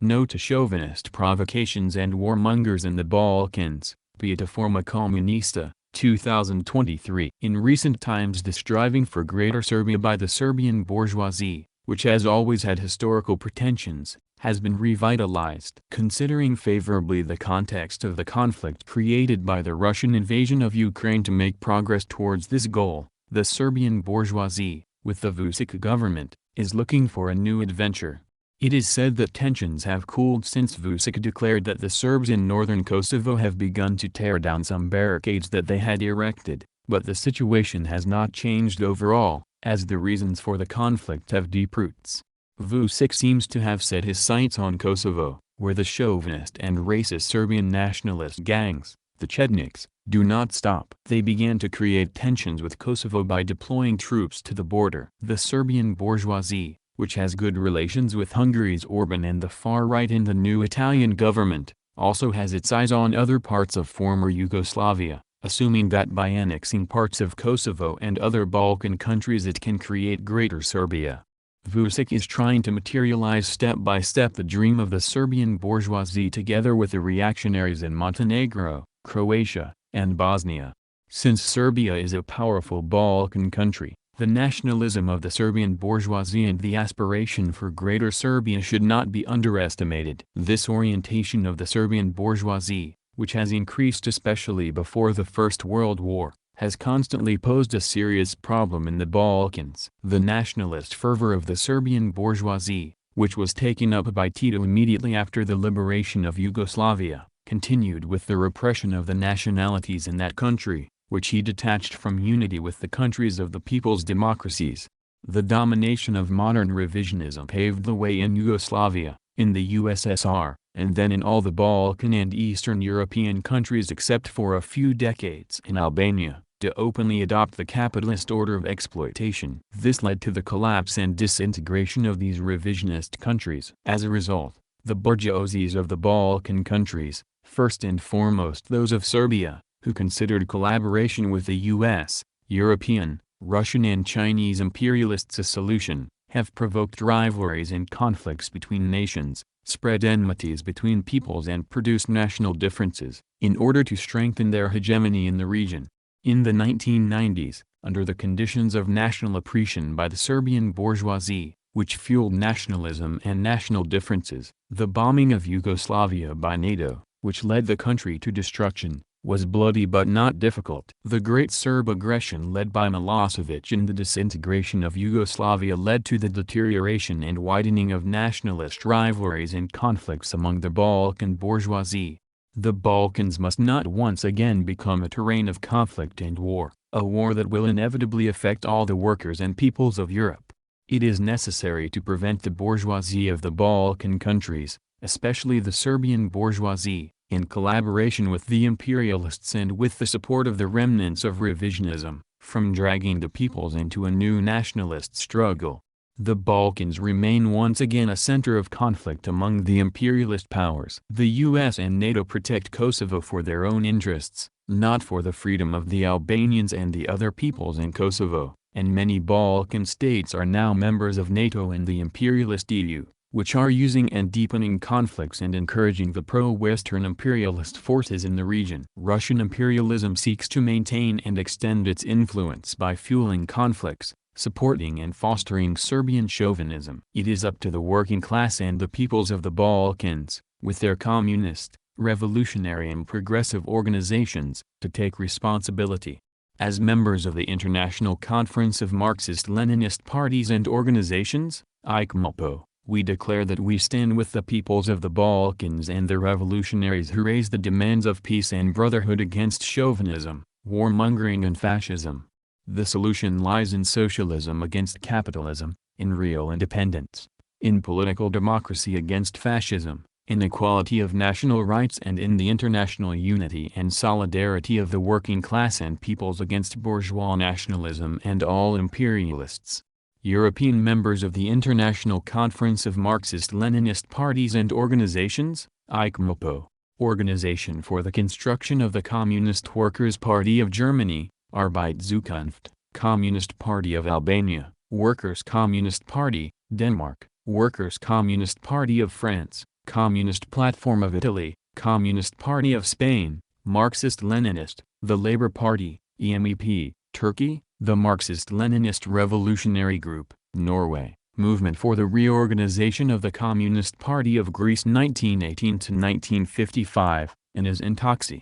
No to Chauvinist Provocations and Warmongers in the Balkans, Piattaforma Comunista, 2023. In recent times the striving for Greater Serbia by the Serbian bourgeoisie, which has always had historical pretensions, has been revitalized. Considering favorably the context of the conflict created by the Russian invasion of Ukraine to make progress towards this goal, the Serbian bourgeoisie, with the Vučić government, is looking for a new adventure. It is said that tensions have cooled since Vučić declared that the Serbs in northern Kosovo have begun to tear down some barricades that they had erected, but the situation has not changed overall, as the reasons for the conflict have deep roots. Vučić seems to have set his sights on Kosovo, where the chauvinist and racist Serbian nationalist gangs, the Chetniks, do not stop. They began to create tensions with Kosovo by deploying troops to the border. The Serbian bourgeoisie, which has good relations with Hungary's Orban and the far right in the new Italian government, also has its eyes on other parts of former Yugoslavia, assuming that by annexing parts of Kosovo and other Balkan countries it can create Greater Serbia. Vučić is trying to materialize step by step the dream of the Serbian bourgeoisie together with the reactionaries in Montenegro, Croatia, and Bosnia. Since Serbia is a powerful Balkan country, the nationalism of the Serbian bourgeoisie and the aspiration for Greater Serbia should not be underestimated. This orientation of the Serbian bourgeoisie, which has increased especially before the First World War, has constantly posed a serious problem in the Balkans. The nationalist fervor of the Serbian bourgeoisie, which was taken up by Tito immediately after the liberation of Yugoslavia, continued with the repression of the nationalities in that country, which he detached from unity with the countries of the people's democracies. The domination of modern revisionism paved the way in Yugoslavia, in the USSR, and then in all the Balkan and Eastern European countries except for a few decades in Albania, to openly adopt the capitalist order of exploitation. This led to the collapse and disintegration of these revisionist countries. As a result, the bourgeoisies of the Balkan countries, first and foremost those of Serbia, who considered collaboration with the US, European, Russian and Chinese imperialists a solution, have provoked rivalries and conflicts between nations, spread enmities between peoples and produced national differences, in order to strengthen their hegemony in the region. In the 1990s, under the conditions of national oppression by the Serbian bourgeoisie, which fueled nationalism and national differences, the bombing of Yugoslavia by NATO, which led the country to destruction, was bloody but not difficult. The Great Serb aggression led by Milosevic and the disintegration of Yugoslavia led to the deterioration and widening of nationalist rivalries and conflicts among the Balkan bourgeoisie. The Balkans must not once again become a terrain of conflict and war, a war that will inevitably affect all the workers and peoples of Europe. It is necessary to prevent the bourgeoisie of the Balkan countries, especially the Serbian bourgeoisie, in collaboration with the imperialists and with the support of the remnants of revisionism, from dragging the peoples into a new nationalist struggle. The Balkans remain once again a center of conflict among the imperialist powers. The US and NATO protect Kosovo for their own interests, not for the freedom of the Albanians and the other peoples in Kosovo, and many Balkan states are now members of NATO and the imperialist EU, which are using and deepening conflicts and encouraging the pro-Western imperialist forces in the region. Russian imperialism seeks to maintain and extend its influence by fueling conflicts, supporting and fostering Serbian chauvinism. It is up to the working class and the peoples of the Balkans, with their communist, revolutionary and progressive organizations, to take responsibility. As members of the International Conference of Marxist-Leninist Parties and Organizations, ICMLPO, we declare that we stand with the peoples of the Balkans and the revolutionaries who raise the demands of peace and brotherhood against chauvinism, warmongering and fascism. The solution lies in socialism against capitalism, in real independence, in political democracy against fascism, in equality of national rights and in the international unity and solidarity of the working class and peoples against bourgeois nationalism and all imperialists. European members of the International Conference of Marxist-Leninist Parties and Organizations, ICMLPO, Organization for the Construction of the Communist Workers' Party of Germany, Arbeitszukunft, Communist Party of Albania, Workers' Communist Party, Denmark, Workers' Communist Party of France, Communist Platform of Italy, Communist Party of Spain, Marxist-Leninist, the Labour Party, EMEP, Turkey, the Marxist-Leninist Revolutionary Group, Norway, Movement for the Reorganization of the Communist Party of Greece 1918 to 1955, and is Intoxi.